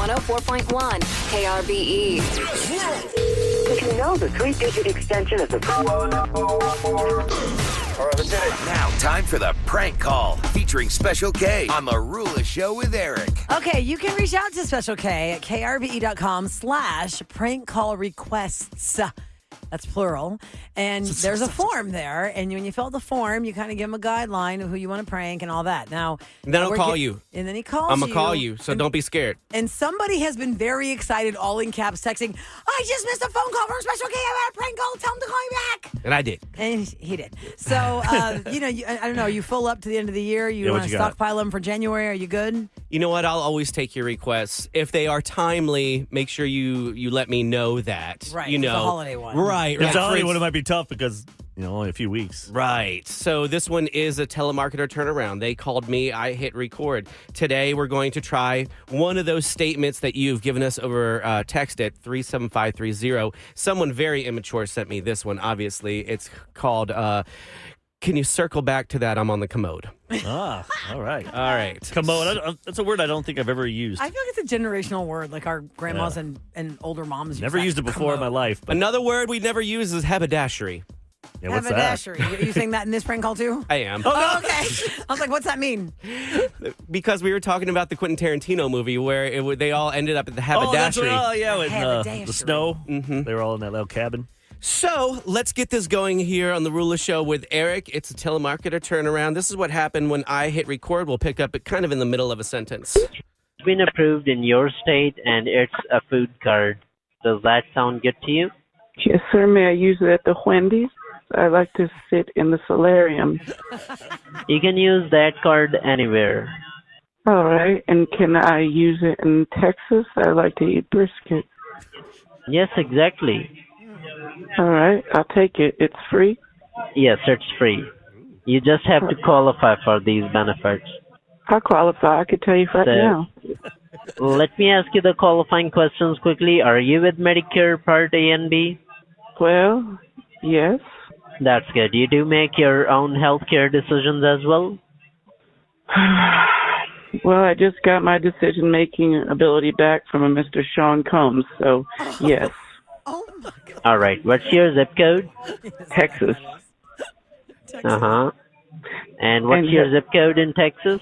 104.1 KRBE. Did you know the 3-digit extension is a... All right, let's hit it. Now, time for the prank call featuring Special K on the Rula Show with Eric. Okay, you can reach out to Special K at krbe.com/prank call requests. That's plural. And there's a form there. And when you fill out the form, you kind of give them a guideline of who you want to prank and all that. Now, and then I'll call you. And then he calls you. I'm going to call you, so don't be scared. And somebody has been very excited, all in caps, texting, I just missed a phone call from Special K. I had a prank call. Tell him to call me back. And I did. And he did. So, I don't know, you full up to the end of the year? You want to stockpile them for January? Are you good? You know what? I'll always take your requests. If they are timely, make sure you let me know that. Right, you know, it's a holiday one. Right. It's a holiday one. It might be tough because, only a few weeks. Right. So this one is a telemarketer turnaround. They called me. I hit record. Today, we're going to try one of those statements that you've given us over text at 37530. Someone very immature sent me this one, obviously. It's called, can you circle back to that? I'm on the commode. All right. All right. Commode. That's a word I don't think I've ever used. I feel like it's a generational word, like our grandmas and older moms. Never used it before in my life. But another word we never use is haberdashery. Yeah, what's that? Haberdashery. Are you saying that in this prank call too? I am. Oh, okay. I was like, what's that mean? Because we were talking about the Quentin Tarantino movie where they all ended up at the haberdashery. With Haberdashery. the snow. Mm-hmm. They were all in that little cabin. So let's get this going here on the Rula Show with Eric. It's a telemarketer turnaround. This is what happened when I hit record. We'll pick up it kind of in the middle of a sentence. It's been approved in your state, and it's a food card. Does that sound good to you? Yes, sir. May I use it at the Wendy's? I like to sit in the solarium. You can use that card anywhere. All right. And can I use it in Texas? I like to eat brisket. Yes, exactly. All right. I'll take it. It's free? Yes, it's free. You just have to qualify for these benefits. I qualify. I could tell you right now. Let me ask you the qualifying questions quickly. Are you with Medicare Part A and B? Well, yes. That's good. You do make your own healthcare decisions as well? Well, I just got my decision-making ability back from a Mr. Sean Combs, so yes. Oh, my God. All right. What's your zip code? Texas. Uh-huh. And what's your zip code in Texas?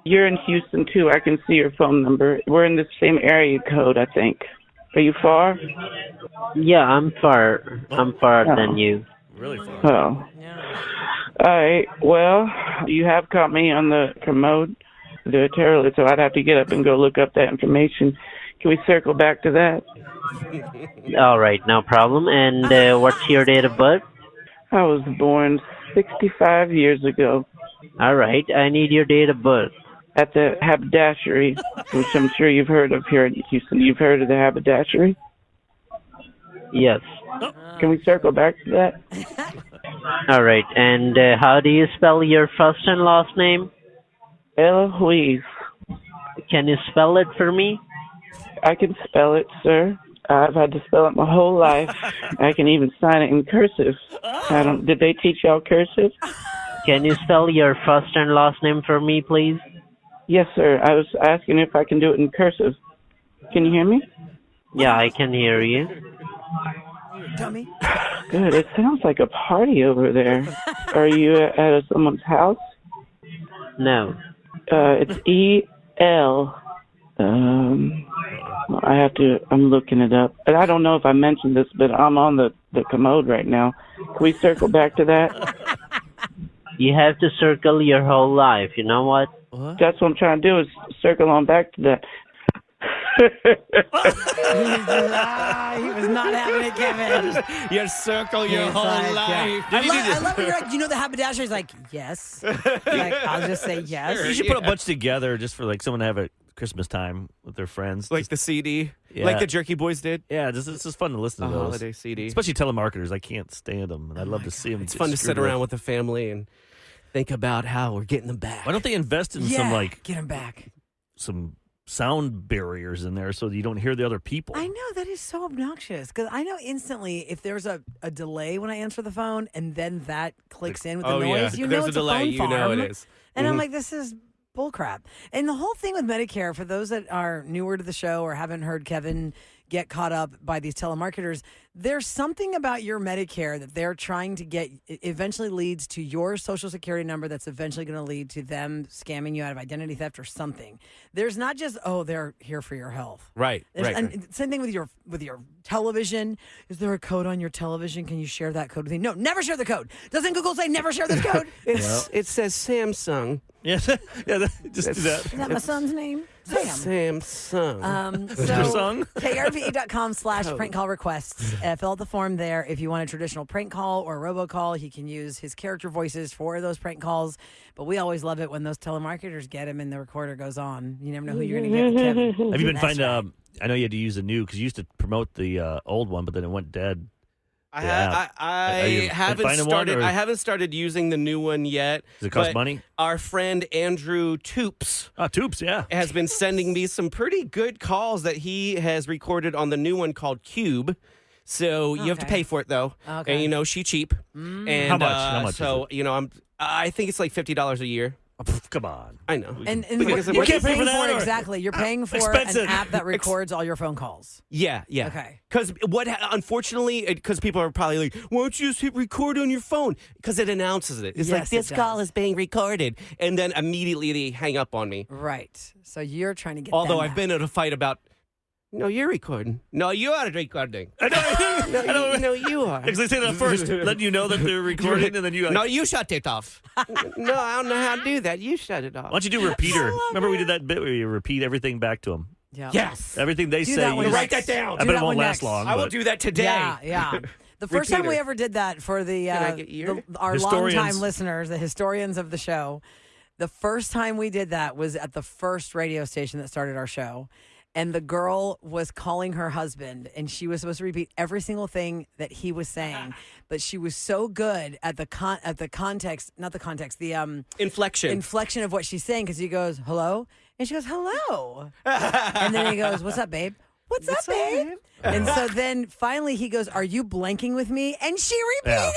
You're in Houston, too. I can see your phone number. We're in the same area code, I think. Are you far? Yeah, I'm far. I'm farther than you. Really far. Oh. All right. Well, you have caught me on the commode, the toilet, so I'd have to get up and go look up that information. Can we circle back to that? All right, no problem. And what's your date of birth? I was born 65 years ago. All right, I need your date of birth. At the haberdashery, which I'm sure you've heard of here in Houston. You've heard of the haberdashery? Yes. Can we circle back to that? All right, and how do you spell your first and last name? Eloise. Can you spell it for me? I can spell it, sir. I've had to spell it my whole life. I can even sign it in cursive. Did they teach y'all cursive? Can you spell your first and last name for me, please? Yes, sir. I was asking if I can do it in cursive. Can you hear me? Yeah, I can hear you. Dummy. Good. It sounds like a party over there. Are you at someone's house? No. It's E-L. I'm looking it up. And I don't know if I mentioned this, but I'm on the commode right now. Can we circle back to that? You have to circle your whole life. You know what? That's what I'm trying to do is circle on back to that. He was not having it, Kevin. You circle your whole life. I love it. You're like, the haberdashery is like, yes. Like, I'll just say yes. You should put a bunch together just for someone to have at Christmas time with their friends. Like the CD? Yeah. Like the Jerky Boys did? Yeah, this is fun to listen to those. Holiday CD. Especially telemarketers. I can't stand them, and I'd love to see them. It's fun to sit around with the family and think about how we're getting them back. Why don't they invest in get them back. some sound barriers in there so that you don't hear the other people? I know, that is so obnoxious because I know instantly if there's a delay when I answer the phone and then that clicks in with the noise, yeah. you There's know a it's delay, a phone farm. it is. And I'm like, this is bullcrap. And the whole thing with Medicare, for those that are newer to the show or haven't heard Kevin get caught up by these telemarketers, there's something about your Medicare that they're trying to get, it eventually leads to your Social Security number that's eventually going to lead to them scamming you out of identity theft or something. There's not just, they're here for your health. Right. And same thing with your television. Is there a code on your television? Can you share that code with me? No, never share the code. Doesn't Google say never share this code? It says Samsung. Yes. Just do that. Is that my son's name? Sam. Samsung. So krve.com/prank call requests. Fill out the form there. If you want a traditional prank call or a robocall, he can use his character voices for those prank calls. But we always love it when those telemarketers get him and the recorder goes on. You never know who you're going to get with Kevin. Have you been That's finding? right. I know you had to use a new because you used to promote the old one, but then it went dead. I Are you finding one, or- haven't started using the new one yet. Does it cost but money? Our friend Andrew Toops Toops, yeah. has been sending me some pretty good calls that he has recorded on the new one called Cube. So you have to Okay. pay for it though. Okay. And she cheap. And How much? How much So is I think it's like $50 a year. Come on. I know. And Because what you you're can't pay paying for that, or- exactly. You're paying for Expensive. an app that records all your phone calls. Yeah. Okay. Because unfortunately, because people are probably like, why don't you just hit record on your phone? Because it announces it. It's Yes, like, this it call does. is being recorded. And then immediately they hang up on me. Right. So you're trying to get Although them I've been in a fight about, no, you're recording. No, you are recording. I know. No, you are. Because they say that first, letting you know that they're recording, and then you. No, you shut it off. No, I don't know how to do that. You shut it off. Why don't you do repeater? Remember we did that bit where you repeat everything back to them. Yeah. Yes. Everything they Do say. that one you next. Write that down. I Do bet that it won't one last next. long. I will but- do that today. Yeah. The first time Repeater. we ever did that for the, Can I get your- our Historians. longtime listeners, the historians of the show, the first time we did that was at the first radio station that started our show. And the girl was calling her husband, and she was supposed to repeat every single thing that he was saying. But she was so good at the context, not the context, the inflection of what she's saying, because he goes, hello? And she goes, hello. And then he goes, what's up, babe? What's up, babe? And so then finally he goes, are you blanking with me? And she repeated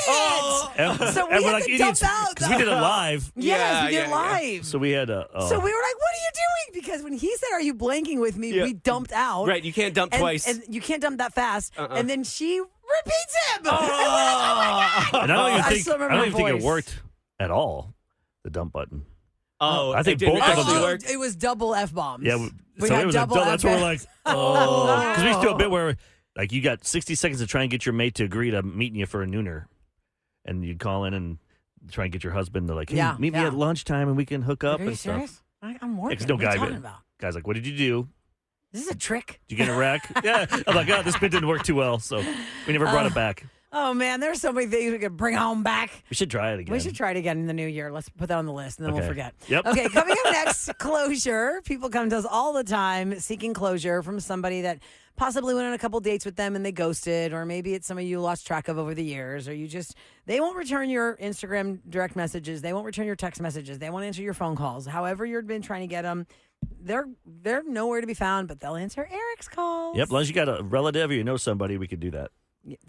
it. So we and we're had like to idiots dump out. because we did it live. Yes, we did yeah. live. So we had a. So we were like, what are you doing? Because when he said, are you blanking with me? Yeah. We dumped out. Right, you can't dump twice. And you can't dump that fast. And then she repeats him. And I don't even I think still remember I don't her even think it voice. worked at all. The dump button. Oh, I think it didn't both of them actually did. work. It was double F-bombs. Yeah, we so had it was double that's where we're like, because we used to do a Oh. bit where like you got 60 seconds to try and get your mate to agree to meeting you for a nooner, and you'd call in and try and get your husband to like, hey, Yeah, meet me yeah. at lunchtime and we can hook up Are you and stuff. serious? I'm working. Because no what are guy, you talking about? guy's like, what did you do? Is this a trick? Did you get a rack? Yeah. I'm like, oh, this bit didn't work too well, so we never brought it back. Oh, man, there's so many things we could bring home back. We should try it again. We should try it again in the new year. Let's put that on the list, and then we'll Okay. forget. Yep. Okay, coming up next, closure. People come to us all the time seeking closure from somebody that possibly went on a couple dates with them and they ghosted, or maybe it's somebody you lost track of over the years, or they won't return your Instagram direct messages. They won't return your text messages. They won't answer your phone calls. However you've been trying to get them, they're nowhere to be found, but they'll answer Eric's calls. Yep. As long as you got a relative or you know somebody, we could do that.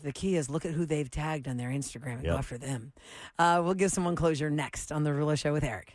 The key is look at who they've tagged on their Instagram and go Yep. after them. We'll give someone closure next on The Rulo Show with Eric.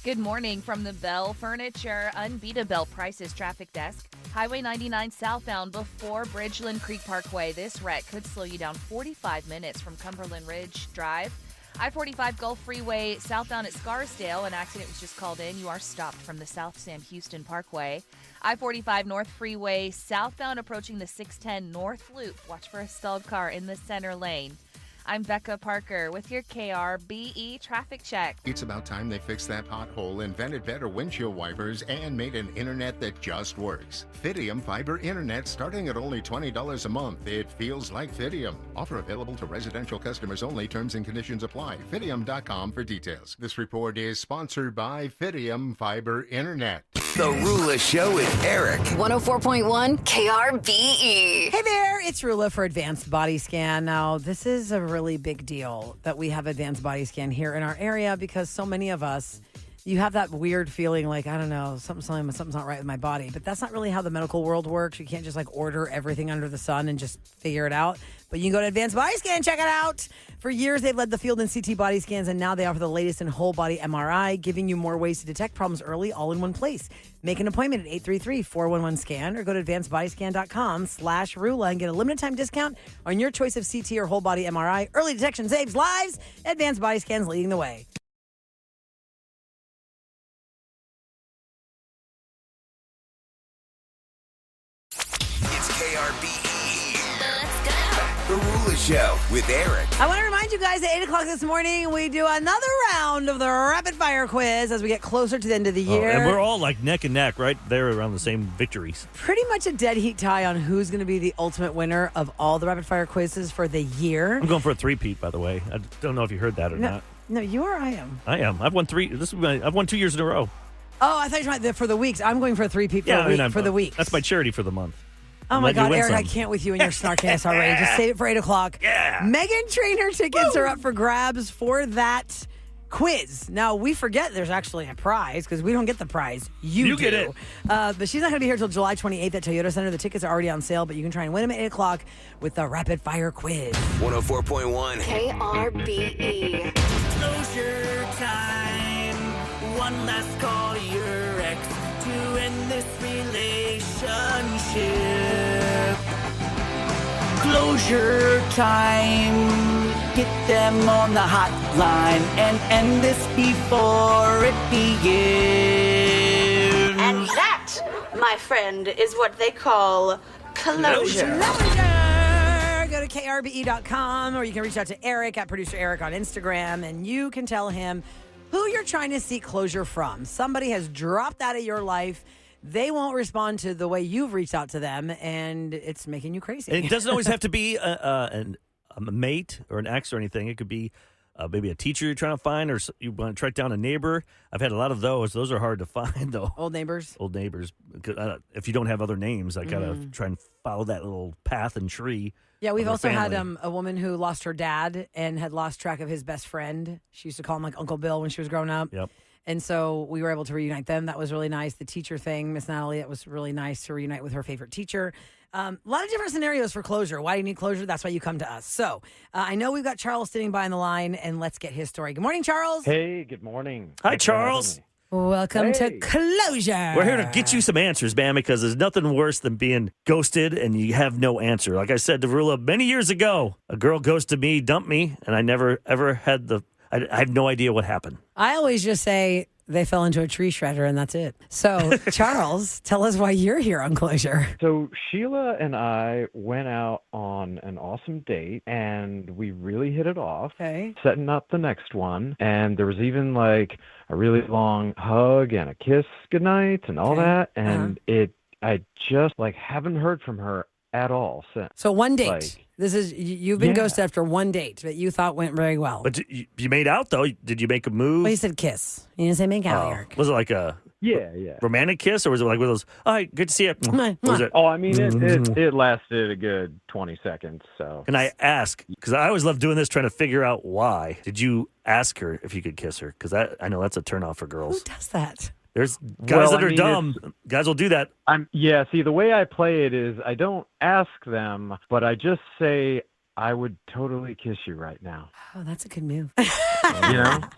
Good morning from the Bell Furniture Unbeatable Prices Traffic Desk. Highway 99 southbound before Bridgeland Creek Parkway. This wreck could slow you down 45 minutes from Cumberland Ridge Drive. I-45 Gulf Freeway southbound at Scarsdale. An accident was just called in. You are stopped from the South Sam Houston Parkway. I-45 North Freeway southbound approaching the 610 North Loop. Watch for a stalled car in the center lane. I'm Becca Parker with your KRBE traffic check. It's about time they fixed that pothole, invented better windshield wipers, and made an internet that just works. Fidium Fiber Internet starting at only $20 a month. It feels like Fidium. Offer available to residential customers only. Terms and conditions apply. Fidium.com for details. This report is sponsored by Fidium Fiber Internet. The Rula Show with Eric. 104.1 KRBE. Hey there, it's Rula for Advanced Body Scan. Now, this is a really big deal that we have Advanced Body Scan here in our area because so many of us you have that weird feeling like, I don't know, something's not right with my body. But that's not really how the medical world works. You can't just like order everything under the sun and just figure it out. But you can go to Advanced Body Scan, check it out. For years, they've led the field in CT body scans, and now they offer the latest in whole body MRI, giving you more ways to detect problems early, all in one place. Make an appointment at 833-411-SCAN or go to advancedbodyscan.com/Rula and get a limited time discount on your choice of CT or whole body MRI. Early detection saves lives. Advanced Body Scans leading the way. It's KRBE. The Rula Show with Eric. I want to remind you guys at 8 o'clock this morning, we do another round of the rapid fire quiz as we get closer to the end of the year. And we're all like neck and neck, right there around the same victories. Pretty much a dead heat tie on who's going to be the ultimate winner of all the rapid fire quizzes for the year. I'm going for a three-peat, by the way. I don't know if you heard that or not. No, you or I am. I am. I've won 2 years in a row. Oh, I thought you meant for the weeks. I'm going for a three-peat for the week. That's my charity for the month. Oh, my God, Eric, I can't with you and your snarkiness already. Just save it for 8 o'clock. Yeah. Megan Trainor tickets are up for grabs for that quiz. Now, we forget there's actually a prize because we don't get the prize. You do. Get it. But she's not going to be here until July 28th at Toyota Center. The tickets are already on sale, but you can try and win them at 8 o'clock with the rapid fire quiz. 104.1 KRBE. Closure time. One last call to your ex to end this relationship. Closure time. Get them on the hotline and end this before it begins. And that, my friend, is what they call closure. Go to krbe.com or you can reach out to Eric at Producer Eric on Instagram and you can tell him who you're trying to seek closure from. Somebody has dropped out of your life. They won't respond to the way you've reached out to them, and it's making you crazy. And it doesn't always have to be a mate or an ex or anything. It could be maybe a teacher you're trying to find, or you want to track down a neighbor. I've had a lot of those. Those are hard to find, though. Old neighbors? Old neighbors. If you don't have other names, I got to try and follow that little path and tree. Yeah, we've also had a woman who lost her dad and had lost track of his best friend. She used to call him like Uncle Bill when she was growing up. Yep. And so we were able to reunite them. That was really nice. The teacher thing, Miss Natalie, it was really nice to reunite with her favorite teacher. A lot of different scenarios for closure. Why do you need closure? That's why you come to us. So I know we've got Charles sitting by on the line, and let's get his story. Good morning, Charles. Hey, good morning. Hi, Charles. Welcome to Closure. We're here to get you some answers, man, because there's nothing worse than being ghosted and you have no answer. Like I said to Rula many years ago, a girl ghosted me, dumped me, and I never, ever had I have no idea what happened. I always just say they fell into a tree shredder and that's it. So, Charles, tell us why you're here on Closure. So, Sheila and I went out on an awesome date and we really hit it off. Okay. Setting up the next one. And there was even like a really long hug and a kiss goodnight and all that. And I just like haven't heard from her at all since. So, one date. You've been ghosted after one date that you thought went very well. But you made out, though. Did you make a move? Well, you said kiss. You didn't say make out, Eric. Was it like a romantic kiss, or was it like one of those, all right, good to see you? Was it? Oh, I mean, it lasted a good 20 seconds. So, can I ask, because I always love doing this, trying to figure out why. Did you ask her if you could kiss her? Because I know that's a turnoff for girls. Who does that? There's guys that are dumb. Guys will do that. See, the way I play it is I don't ask them, but I just say, I would totally kiss you right now. Oh, that's a good move.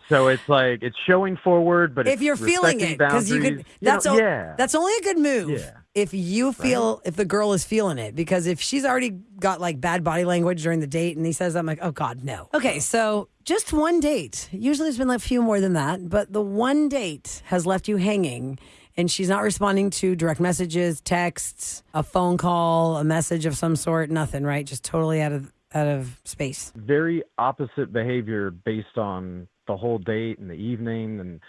So it's like it's showing forward, but if you're feeling it, because you could, that's only a good move if you feel if the girl is feeling it. Because if she's already got like bad body language during the date, and he says, "I'm like, oh God, no." Okay, so just one date. Usually, it's been like a few more than that, but the one date has left you hanging. And she's not responding to direct messages, texts, a phone call, a message of some sort, nothing, right? Just totally out of space. Very opposite behavior based on the whole date and the evening, and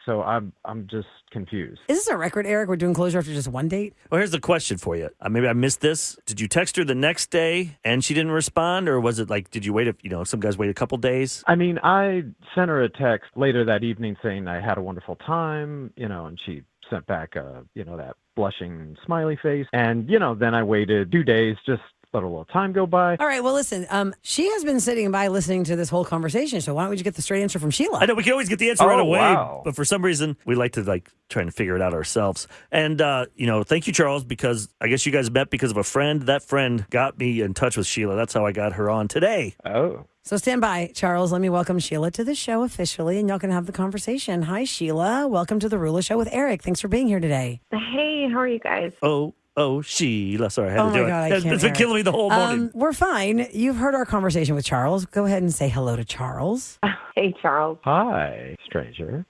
so I'm just confused. Is this a record, Eric? We're doing Closure after just one date? Well, here's the question for you. Maybe I missed this. Did you text her the next day and she didn't respond, or was it like, did you wait? Some guys wait a couple days. I mean, I sent her a text later that evening saying I had a wonderful time, and she sent back that blushing smiley face, and then I waited 2 days just let a little time go by. All right, well, listen, she has been sitting by listening to this whole conversation, so why don't we just get the straight answer from Sheila? I know we can always get the answer right away, wow. but for some reason we like to trying to figure it out ourselves. And thank you, Charles, because I guess you guys met because of a friend. That friend got me in touch with Sheila. That's how I got her on today. Oh. So stand by, Charles. Let me welcome Sheila to the show officially, and y'all can have the conversation. Hi, Sheila. Welcome to the Rula Show with Eric. Thanks for being here today. Hey, how are you guys? Oh, Sheila. Sorry, I had to do my God, I it. can't, It's been killing me the whole morning. We're fine. You've heard our conversation with Charles. Go ahead and say hello to Charles. Hey, Charles. Hi, stranger.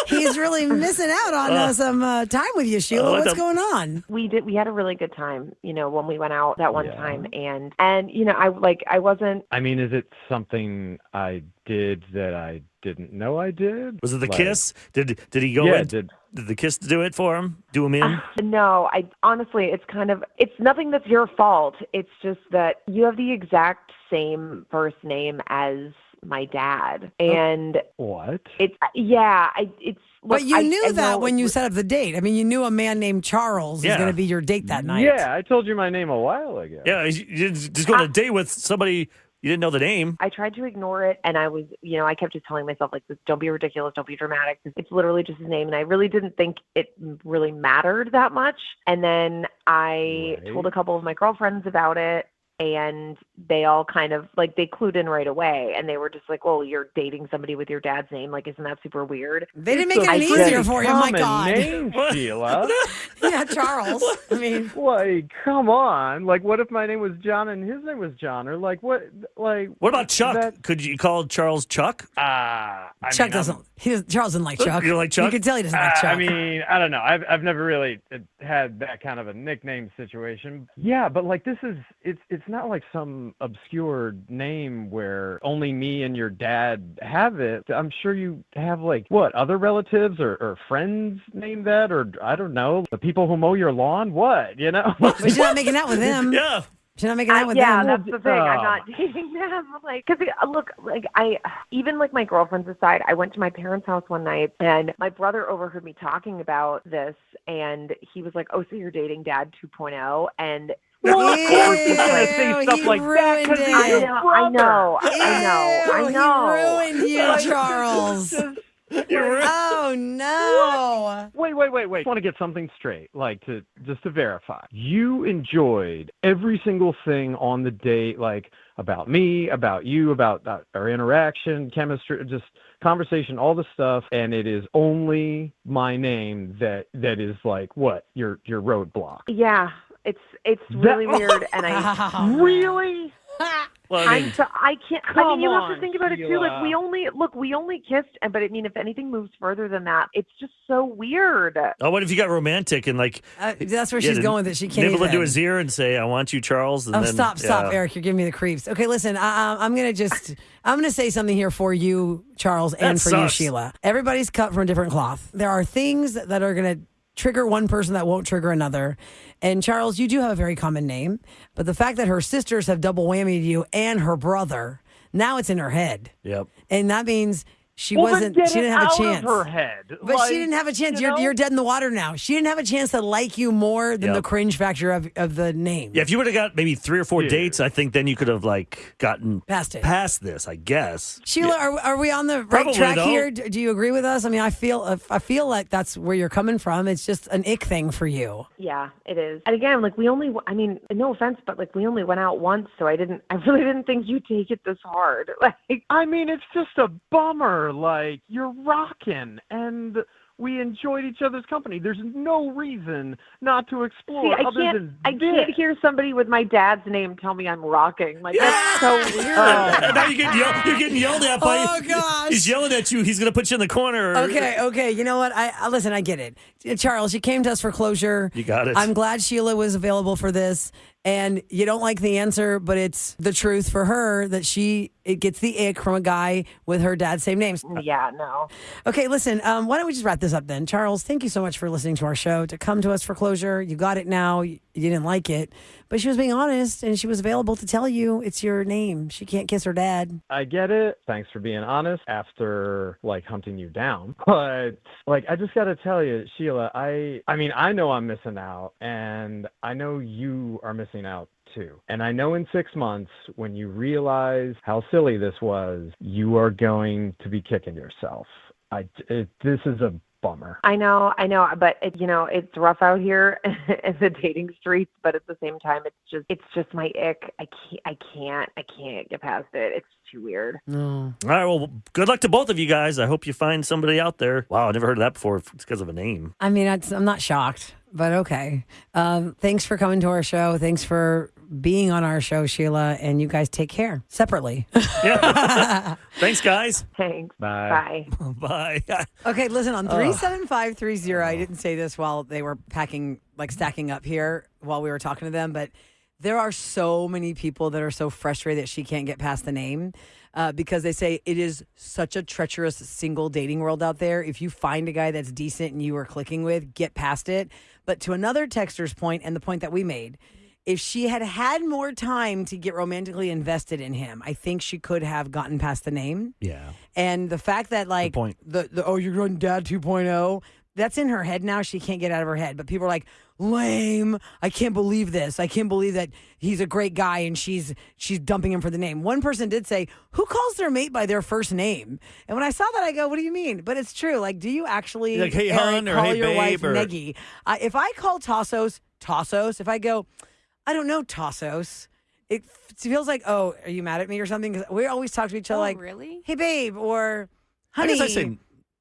He's really missing out on some time with you, Sheila. What's going on? We had a really good time, when we went out that one time, and I wasn't. I mean, is it something I did that I didn't know I did? Was it the kiss? Did he go in? Did the kiss do it for him? Do him in? No, honestly, it's nothing that's your fault. It's just that you have the exact same first name as my dad, and what? But you knew that when you set up the date. I mean, you knew a man named Charles was going to be your date that night. Yeah, I told you my name a while ago. Yeah, you didn't just go on a date with somebody you didn't know the name. I tried to ignore it, and I was, I kept just telling myself, don't be ridiculous, don't be dramatic. It's literally just his name, and I really didn't think it really mattered that much. And then I told a couple of my girlfriends about it, and they all kind of they clued in right away, and they were just like, well, you're dating somebody with your dad's name. Isn't that super weird? They didn't make it any easier for you. My God. Name, Sheila. Yeah, Charles. I mean, come on. What if my name was John and his name was John? Or what about Chuck? Could you call Charles Chuck? Chuck doesn't. Charles doesn't like Chuck. You don't like Chuck? You can tell he doesn't like Chuck. I mean, I don't know. I've never really had that kind of a nickname situation. Yeah, but it's not like some obscure name where only me and your dad have it. I'm sure you have other relatives or friends named that, or I don't know, the people who mow your lawn. What? But you're not making out with them. Yeah. She's not making out with them. Yeah, that's the thing. I'm not dating them. Because even my girlfriends aside, I went to my parents' house one night, and my brother overheard me talking about this, and he was like, "Oh, so you're dating Dad 2.0?" And of course he's gonna say stuff like that. I know. He ruined you, Charles. Oh no! Wait! I want to get something straight, to verify. You enjoyed every single thing on the date, about me, about you, about our interaction, chemistry, just conversation, all the stuff, and it is only my name that is your roadblock. Yeah, it's really weird, and I really. Well, I can't. You have to think about it too. Sheila. We only kissed, but if anything moves further than that, it's just so weird. Oh, what if you got romantic and that's where she's going with it. She can't nibble even into his ear and say, "I want you, Charles." And then, stop, Eric! You're giving me the creeps. Okay, listen, I'm gonna say something here for you, Charles, and for you, Sheila. Everybody's cut from a different cloth. There are things that are gonna trigger one person that won't trigger another. And Charles, you do have a very common name, but the fact that her sisters have double whammied you and her brother, now it's in her head. Yep. And that means she didn't have a chance. Of her head. But she didn't have a chance. You're dead in the water now. She didn't have a chance to like you more than the cringe factor of the name. Yeah, if you would have got maybe 3 or 4 dates, I think then you could have gotten past this, I guess. Sheila, are we on the right track here? Do you agree with us? I mean, I feel like that's where you're coming from. It's just an ick thing for you. Yeah, it is. And again, no offense, but we only went out once, so I really didn't think you'd take it this hard. I mean, it's just a bummer. You're rocking, and we enjoyed each other's company. There's no reason not to explore. I can't hear somebody with my dad's name tell me I'm rocking. That's so weird. Now you're getting yelled at by. Oh gosh! He's yelling at you. He's gonna put you in the corner. Okay. You know what? Listen. I get it. Charles, you came to us for closure. You got it. I'm glad Sheila was available for this. And you don't like the answer, but it's the truth for her that it gets the ick from a guy with her dad's same names. Yeah, no. Okay, listen, why don't we just wrap this up then? Charles, thank you so much for listening to our show, to come to us for closure. You got it now. You didn't like it. But she was being honest, and she was available to tell you it's your name. She can't kiss her dad. I get it. Thanks for being honest after, hunting you down. But, I just got to tell you, Sheila, I mean, I know I'm missing out, and I know you are missing missing out too. And I know in 6 months, when you realize how silly this was, you are going to be kicking yourself. This is a bummer. I know, but it's rough out here in the dating streets. But at the same time, it's just my ick. I can't get past it. It's too weird. No. All right, well, good luck to both of you guys. I hope you find somebody out there. Wow, I never heard of that before. It's because of a name. I mean, I'm not shocked, but okay. Thanks for coming to our show. Thanks for being on our show, Sheila. And you guys take care separately. Yeah. Thanks, guys. Thanks. Bye. Bye. Okay, listen, on 37530, I didn't say this while they were stacking up here while we were talking to them, but there are so many people that are so frustrated that she can't get past the name because they say it is such a treacherous single dating world out there. If you find a guy that's decent and you are clicking with, get past it. But to another texter's point and the point that we made, if she had had more time to get romantically invested in him, I think she could have gotten past the name. Yeah. And the fact that like point. You're going Dad 2.0, that's in her head now. She can't get out of her head. But people are like, lame. I can't believe this. I can't believe that he's a great guy and she's dumping him for the name. One person did say, who calls their mate by their first name? And when I saw that, I go, what do you mean? But it's true. Like, do you actually like, hey, Eric, hon, or call hey, your wife babe, or... Neggy? If I call Tassos, if I go, I don't know, Tassos, it feels like, oh, are you mad at me or something? Because we always talk to each other like, really? Hey, babe, or honey. I guess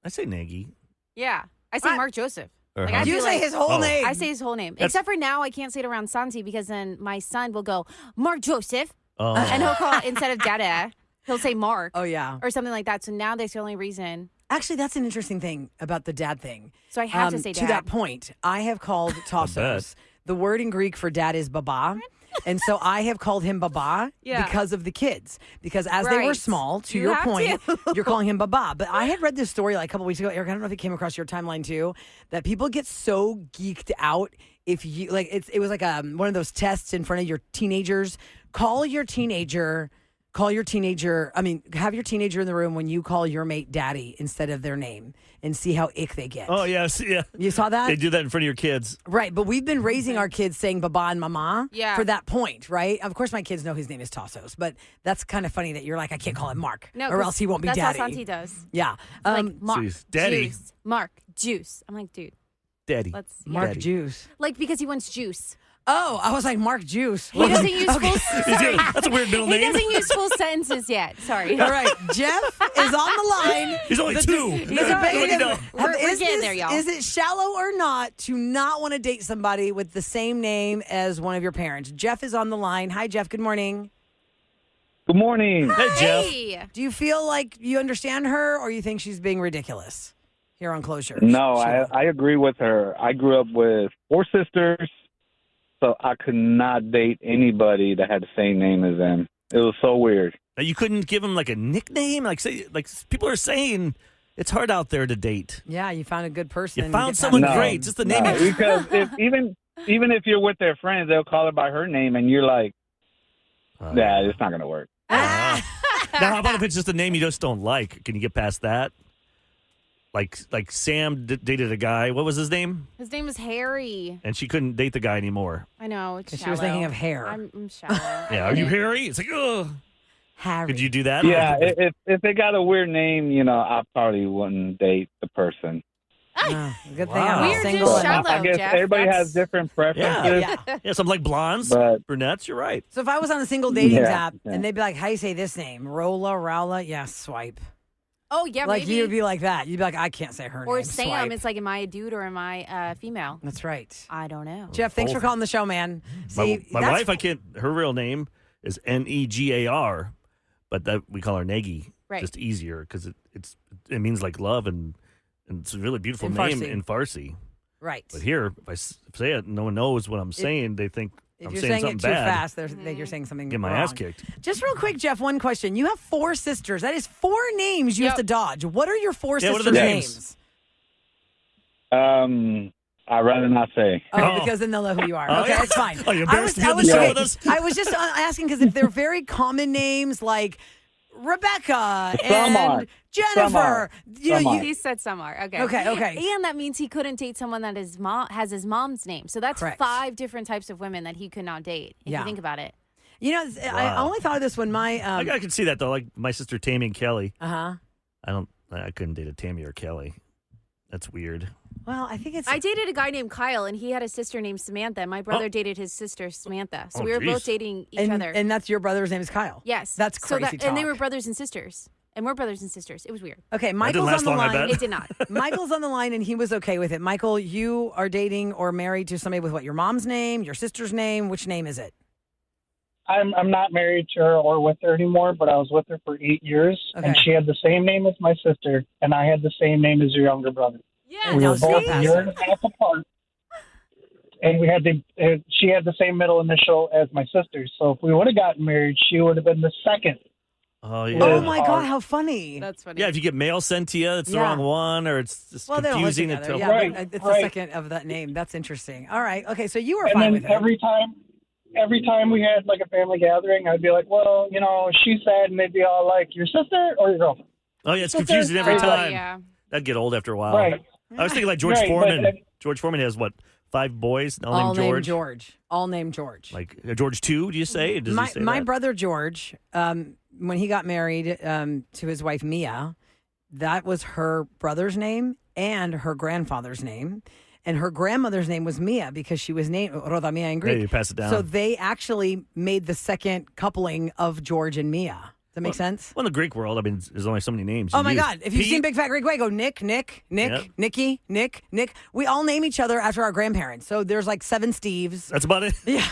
I say Nagy. Yeah. I say Mark Joseph. Like, I do say his whole name. I say his whole name. Except for now, I can't say it around Santi because then my son will go, Mark Joseph. Oh. And he'll call, instead of Dada, he'll say Mark. Oh, yeah. Or something like that. So now that's the only reason. Actually, that's an interesting thing about the dad thing. So I have to say dad. To that point, I have called Tassos. The word in Greek for dad is baba. And so I have called him Baba because of the kids. Because as they were small, to your point, you're calling him Baba. But I had read this story like a couple weeks ago, Eric, I don't know if it came across your timeline too, that people get so geeked out if you, like, it was like one of those tests in front of your teenagers. Have your teenager in the room when you call your mate daddy instead of their name and see how ick they get. Oh, yes. Yeah. You saw that? They do that in front of your kids. Right. But we've been raising our kids saying Baba and Mama for that point, right? Of course, my kids know his name is Tassos, but that's kind of funny that you're like, I can't call him Mark or else he won't be daddy. That's how Santi does. Yeah. Like, Mark, daddy. Juice. Mark, Juice. I'm like, dude. Daddy. Mark Daddy. Juice. Like, because he wants juice. Oh, I was like, Mark Juice. He doesn't use full sorry. That's a weird middle name. He doesn't use full sentences yet. Sorry. All right. Jeff is on the line. He's only two. We're getting there, y'all. Is it shallow or not to not want to date somebody with the same name as one of your parents? Jeff is on the line. Hi, Jeff. Good morning. Good morning. Hey, Jeff. Do you feel like you understand her or you think she's being ridiculous here on Closure? No, I agree with her. I grew up with 4 sisters, so I could not date anybody that had the same name as them. It was so weird. You couldn't give him like a nickname? Like people are saying it's hard out there to date. Yeah, you found a good person. You found someone great. Just the name. Because even if you're with their friends, they'll call her by her name, and you're like, "Yeah, it's not going to work." Now, how about if it's just a name you just don't like? Can you get past that? Like Sam dated a guy. What was his name? His name was Harry. And she couldn't date the guy anymore. I know. It's she was thinking of hair. I'm shallow. Yeah, are you Harry? It's like, ugh. Harry. Could you do that? Yeah, if they got a weird name, I probably wouldn't date the person. Good thing I'm We're single. just shallow, I guess Jeff. everybody has different preferences. Yeah, some like blondes, brunettes. You're right. So if I was on a single dating app and they'd be like, how you say this name? Rowla? Yeah, swipe. Oh, yeah, like maybe. you'd be like that. You'd be like, I can't say her name. Or Sam, Swipe. it's like, am I a dude or am I a female? That's right. I don't know. Jeff, thanks for calling the show, man. See, my wife, her real name is Negar, but that we call her Nagy. Right. Just easier because it means like love and it's a really beautiful In name Farsi. in Farsi. Right. But here, if I say it, no one knows what I'm saying. They think If I'm you're saying saying something it too bad. fast, you're saying something Get my wrong. ass kicked. Just real quick, Jeff, one question. You have 4 sisters. That is 4 names you have to dodge. What are your 4 Yeah, what sisters' are their names? I'd rather not say. Oh, because then they'll know who you are. Oh, Okay, yeah. it's fine. Oh, you embarrassed to be on the show with us? I was just asking because if they're very common names like Rebecca Some are. and Jennifer. Some are. He said some are. Okay. Okay. And that means he couldn't date someone that has his mom's name. So that's Correct. 5 different types of women that he could not date, if you think about it. You know, I only thought of this when my I can see that though. Like my sister Tammy and Kelly. I couldn't date a Tammy or Kelly. That's weird. Well, I think it's. I dated a guy named Kyle, and he had a sister named Samantha. And my brother dated his sister Samantha. So we were both dating each other. And that's your brother's name is Kyle. Yes. That's crazy talk. And they were brothers and sisters. And we're brothers and sisters. It was weird. Okay, Michael's on the line. It did not. Michael's on the line, and he was okay with it. Michael, you are dating or married to somebody with what? Your mom's name, your sister's name? Which name is it? I'm not married to her or with her anymore, but I was with her for 8 years, and she had the same name as my sister, and I had the same name as her younger brother. Yeah, we were both a year and a half apart, and we had she had the same middle initial as my sister. So if we would have gotten married, she would have been the second. Oh yeah! Oh my God, how funny! That's funny. Yeah, if you get mail sent to you, it's the wrong one, or it's just Well, they don't live confusing. together. Until Yeah, but it's the second of that name. That's interesting. All right. Okay, so you were And fine then with it. every time we had like a family gathering, I'd be like, well, she said, and they'd be all like, your sister or your girlfriend? Oh yeah, it's Sister? confusing every time. Yeah. That'd get old after a while. Right. I was thinking like George Right, Foreman. but- George Foreman has what, 5 boys? All named named George. George. All named George. Like George 2, do you say? Does he say My that? brother George, when he got married to his wife Mia, that was her brother's name and her grandfather's name. And her grandmother's name was Mia because she was named Roda Mia in Greek. Yeah, you pass it down. So they actually made the second coupling of George and Mia. Does that make sense? Well, in the Greek world, I mean, there's only so many names. Oh you my use. God. If you've Pete? seen Big Fat Greek Way, go Nick, Yep. Nikki, Nick. We all name each other after our grandparents. So there's like 7 Steves. That's about it? Yeah.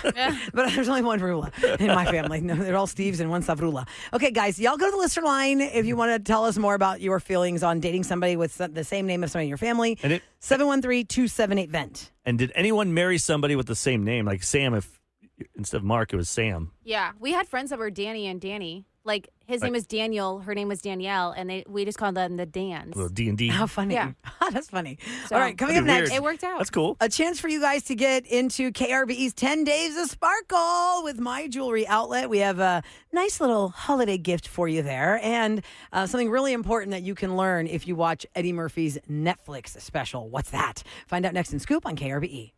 But there's only one Rula in my family. No, they're all Steves and one Savrula. Okay, guys, y'all go to the listener line if you want to tell us more about your feelings on dating somebody with the same name as somebody in your family. And 713-278-VENT. And did anyone marry somebody with the same name? Like Sam, if instead of Mark, it was Sam. Yeah. We had friends that were Danny and Danny. Like, his name was Daniel, her name was Danielle, and we just called them the Dans. Well, D&D. How funny. Yeah. That's funny. So, All right, coming up That'd be next. weird. It worked out. That's cool. A chance for you guys to get into KRBE's 10 Days of Sparkle with My Jewelry Outlet. We have a nice little holiday gift for you there and something really important that you can learn if you watch Eddie Murphy's Netflix special. What's that? Find out next in Scoop on KRBE.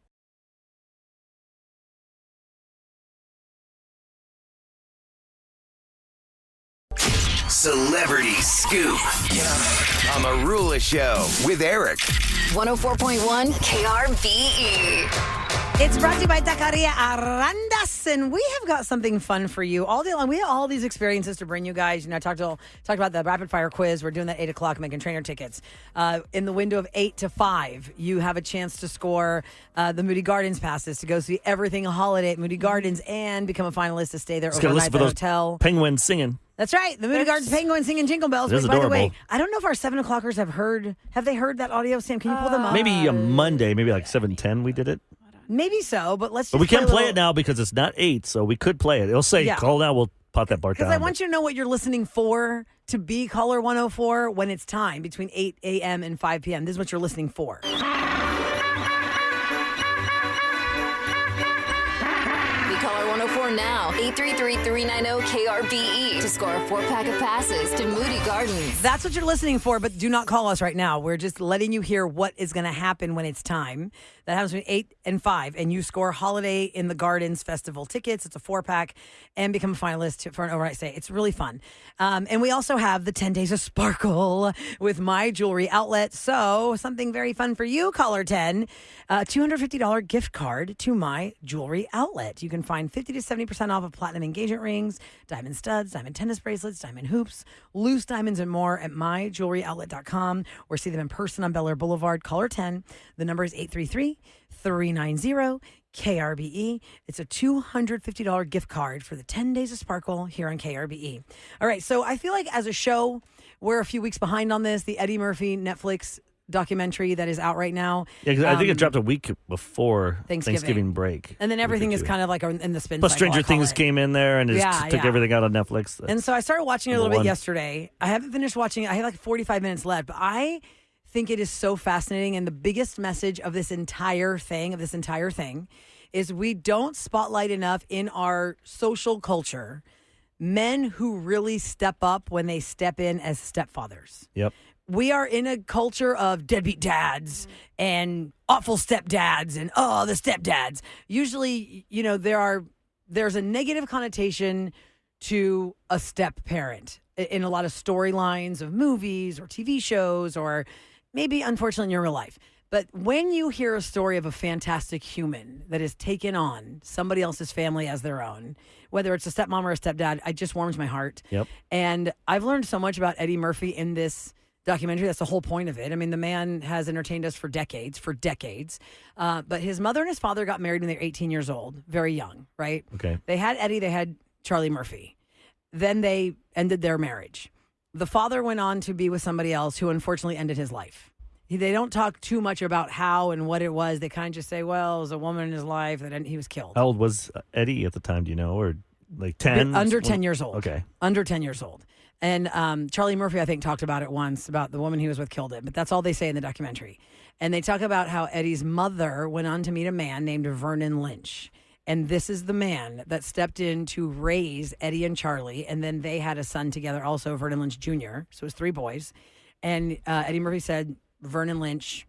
Celebrity Scoop on the Rula Show with Eric. 104.1 KRBE. It's brought to you by Taqueria Arandas, and we have got something fun for you all day long. We have all these experiences to bring you guys. You know, I talked about the rapid fire quiz. We're doing that 8 o'clock, making trainer tickets. In the window of 8 to 5, you have a chance to score the Moody Gardens passes to go see everything holiday at Moody Gardens and become a finalist to stay there Just gotta overnight listen at for the those hotel. penguins singing. That's right. The Moody Gardens Penguins singing Jingle Bells. It is By the way, adorable. I don't know if our 7 o'clockers have they heard that audio, Sam? Can you pull them up? Maybe a Monday, maybe like 7:10 we did it. Maybe so, but let's just But we can't play a it now because it's not 8, so we could play it. It'll say, Yeah. call now, we'll pot that part down. Because I want you to know what you're listening for to be caller 104 when it's time between 8 a.m. and 5 p.m. This is what you're listening for. We caller 104 now. 833-390-KRBE to score a 4-pack of passes to Moody Gardens. That's what you're listening for, but do not call us right now. We're just letting you hear what is going to happen when it's time. That happens between 8 and 5, and you score Holiday in the Gardens Festival tickets. It's a 4-pack, and become a finalist for an overnight stay. It's really fun. And we also have the 10 Days of Sparkle with My Jewelry Outlet. So something very fun for you, caller 10, $250 gift card to My Jewelry Outlet. You can find 50 to 70% off of platinum engagement rings, diamond studs, diamond tennis bracelets, diamond hoops, loose diamonds, and more at myjewelryoutlet.com or see them in person on Bel Air Boulevard. Caller 10. The number is 833-390-KRBE. It's a $250 gift card for the 10 Days of Sparkle here on KRBE. All right, so I feel like as a show, we're a few weeks behind on this. The Eddie Murphy Netflix documentary that is out right now. Yeah, 'cause I think it dropped a week before Thanksgiving break. And then everything is kind of like in the spin Plus, cycle, Stranger I call Things it. came in there and just Yeah, took yeah. everything out on Netflix. And so I started watching it a little Number bit one. yesterday. I haven't finished watching it. I have like 45 minutes left, but I think it is so fascinating. And the biggest message of this entire thing, is we don't spotlight enough in our social culture men who really step up when they step in as stepfathers. Yep. We are in a culture of deadbeat dads and awful stepdads and the stepdads. Usually, there's a negative connotation to a step parent in a lot of storylines of movies or TV shows or maybe unfortunately in your real life. But when you hear a story of a fantastic human that has taken on somebody else's family as their own, whether it's a stepmom or a stepdad, it just warms my heart. Yep. And I've learned so much about Eddie Murphy in this documentary. That's the whole point of it. I mean, the man has entertained us for decades. But his mother and his father got married when they were 18 years old, very young, right? Okay. They had Eddie, they had Charlie Murphy. Then they ended their marriage. The father went on to be with somebody else who unfortunately ended his life. They don't talk too much about how and what it was. They kind of just say, well, it was a woman in his life that he was killed. How old was Eddie at the time, do you know? Or like 10? Under 10 years old. Okay. Under 10 years old. And Charlie Murphy, I think, talked about it once, about the woman he was with killed him. But that's all they say in the documentary. And they talk about how Eddie's mother went on to meet a man named Vernon Lynch. And this is the man that stepped in to raise Eddie and Charlie. And then they had a son together also, Vernon Lynch Jr. So it was 3 boys. And Eddie Murphy said, Vernon Lynch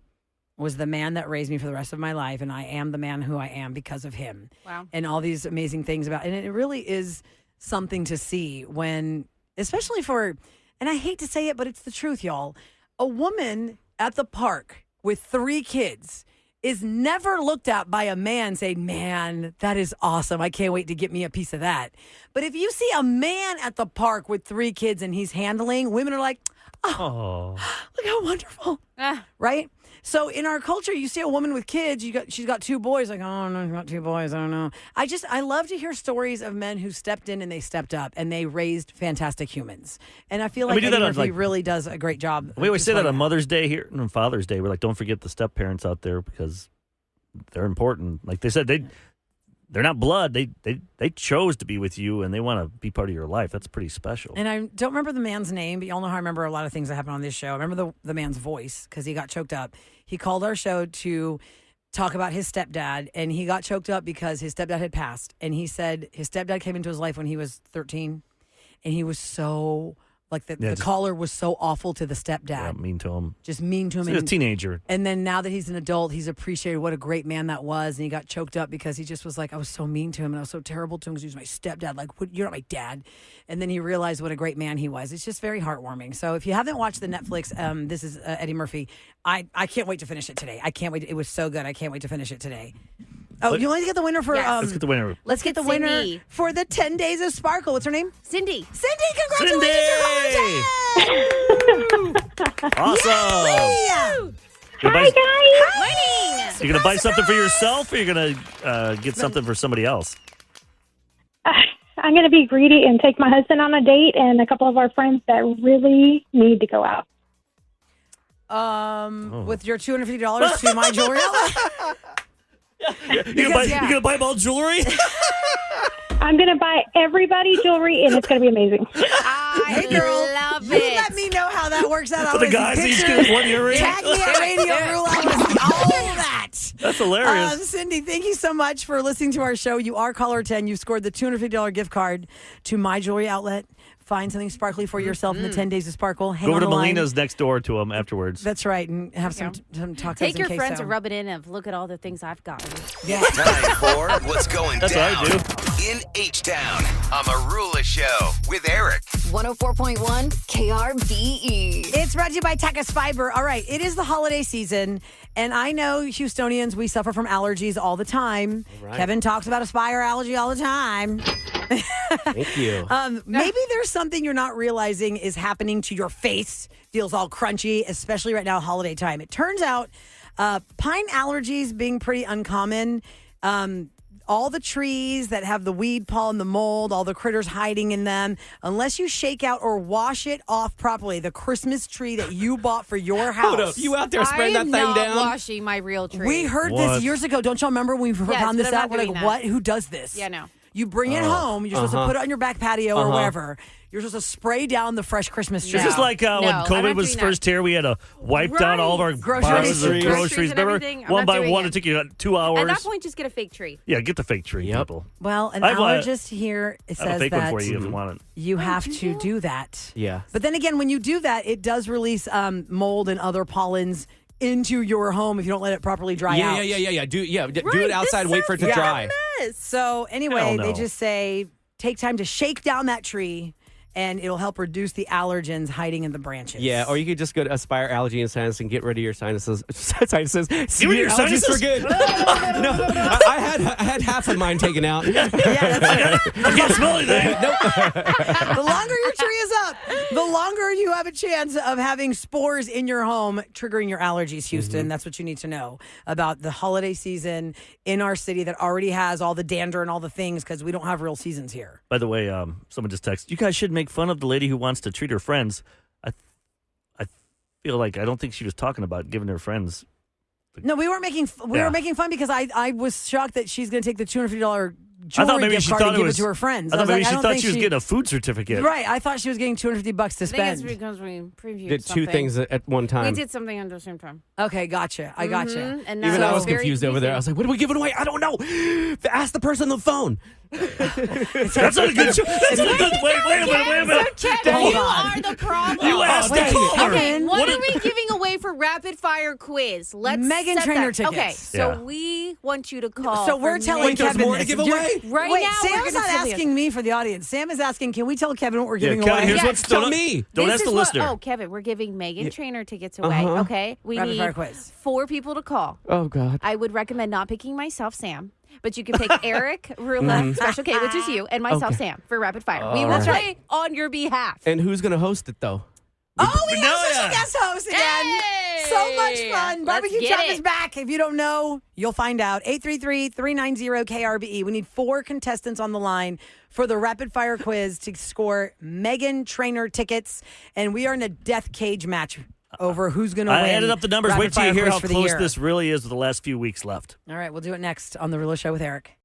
was the man that raised me for the rest of my life. And I am the man who I am because of him. Wow. And all these amazing things about it. And it really is something to see when, especially for, and I hate to say it, but it's the truth, y'all. A woman at the park with 3 kids is never looked at by a man saying, man, that is awesome. I can't wait to get me a piece of that. But if you see a man at the park with 3 kids and he's handling, women are like, oh, look how wonderful. Right? So in our culture, you see a woman with kids, she's got 2 boys, like, oh no, she's got 2 boys, I don't know. I love to hear stories of men who stepped in and they stepped up and they raised fantastic humans. And I feel like Eddie Murphy really does a great job. We always say that on Mother's Day here and on Father's Day. We're like, don't forget the step parents out there because they're important. Like they said, they're not blood. They chose to be with you and they want to be part of your life. That's pretty special. And I don't remember the man's name, but y'all know how I remember a lot of things that happened on this show. I remember the man's voice because he got choked up. He called our show to talk about his stepdad, and he got choked up because his stepdad had passed. And he said his stepdad came into his life when he was 13, and he was so... Like the caller was so awful to the stepdad. Yeah, mean to him. Just mean to him. He was a teenager. And then now that he's an adult, he's appreciated what a great man that was. And he got choked up because he just was like, I was so mean to him and I was so terrible to him because he was my stepdad. Like, you're not my dad. And then he realized what a great man he was. It's just very heartwarming. So if you haven't watched the Netflix, this is Eddie Murphy. I can't wait to finish it today. I can't wait. It was so good. I can't wait to finish it today. Oh, you want to get the winner for... let's get the winner. Let's get the winner for the 10 Days of Sparkle. What's her name? Cindy. Congratulations. Awesome. Hi, guys. Morning. You're going to buy something for yourself or you're going to get something for somebody else? I'm going to be greedy and take my husband on a date and a couple of our friends that really need to go out. With your $250 to my jewelry outlet? You're going to buy them all jewelry? I'm going to buy everybody jewelry, and it's going to be amazing. Hey, girl. Love you it. let me know how that works out. For the guys, each get 1 earring. Tag me at Radio Rule. I want to see all that. That's hilarious. Cindy, thank you so much for listening to our show. You are caller 10. You've scored the $250 gift card to my jewelry outlet. Find something sparkly for yourself in the 10 Days of Sparkle. Hang Go over on to the line. Melina's next door to him afterwards. That's right, and have some tacos. Take your and friends queso. and rub it in and look at all the things I've got. Yeah. Time for What's Going That's Down what I in H-Town on Marula Show with Eric. 104.1 KRBE. It's brought to you by Tacos Fiber. All right, it is the holiday season, and I know Houstonians, we suffer from allergies all the time. Right. Kevin talks about a spire allergy all the time. Thank you. Maybe there's something you're not realizing is happening to your face. Feels all crunchy, especially right now, holiday time. It turns out pine allergies being pretty uncommon. All the trees that have the weed pollen, the mold, all the critters hiding in them, unless you shake out or wash it off properly, the Christmas tree that you bought for your house. Hold up. You out there spreading that thing I am down? not washing my real tree. We heard What? this years ago. Don't y'all remember when we found Yes, this but I'm out? not We're like, doing that. what? Who does this? Yeah, no. You bring it home. You're supposed to put it on your back patio or wherever. You're supposed to spray down the fresh Christmas tree. Is this like when COVID was first here, we had to wipe down all of our boxes of groceries. Remember? One by one, it took you 2 hours. At that point, just get a fake tree. Yeah, get the fake tree, people. Well, an allergist here says I have a fake that one for you if you want it. you have to do that. Yeah. But then again, when you do that, it does release mold and other pollens into your home if you don't let it properly dry out. Yeah. Do it outside. Wait for it to dry. So anyway, they just say take time to shake down that tree, and it'll help reduce the allergens hiding in the branches. Yeah, or you could just go to Aspire Allergy and Sinus and get rid of your sinuses. Get rid of your allergies sinuses? for good. No, I had half of mine taken out. Yeah, that's it. I can't smell anything. The longer your tree is up, the longer you have a chance of having spores in your home, triggering your allergies, Houston. That's what you need to know about the holiday season in our city that already has all the dander and all the things because we don't have real seasons here. By the way, someone just texted, you guys should make fun of the lady who wants to treat her friends. I feel like I don't think she was talking about giving her friends. No, we weren't making we were making fun because I was shocked that she's going to take the $250 I thought jewelry maybe gift she card thought and it give was it to her friends. I thought maybe she don't thought think she was getting a food certificate. Right, I thought she was getting $250 to I think spend. it's because we previewed Did something. two things at one time. We did something at the same time. Okay, gotcha. I gotcha. And Even I was very confused over there. I was like, what are we giving away? I don't know. Ask the person on the phone. That's not a good choice. That's not a good. Wait a minute. Kevin, you are the problem. You asked the caller. Okay, what are we giving away for rapid fire quiz? Let's Meghan set Trainor that. tickets. Okay, so we want you to call. So we're telling Wait, there's Kevin more to this. give away? Right Wait, now, we're Sam's gonna not tell you. asking me for the audience. Sam is asking, can we tell Kevin what we're giving Kevin, away? here's Yeah, what's tell me. Don't This ask the is what- listener. Oh, Kevin, we're giving Meghan Trainor tickets away. Okay, we Rapid need fire quiz. 4 people to call. Oh, God. I would recommend not picking myself, Sam. But you can pick Eric, Rula, Special K, which is you, and myself, Sam, for rapid fire. We will All play on your behalf. And who's going to host it, though? Oh, we have special guest host again. So much fun. Barbecue get Chop it. is back. If you don't know, you'll find out. 833-390-KRBE. We need 4 contestants on the line for the rapid fire quiz to score Meghan Trainor tickets. And we are in a death cage match over who's going to win. I added up the numbers. rapid Wait till you fire hear quiz how for the close year. this really is with the last few weeks left. All right, we'll do it next on The Real Show with Eric.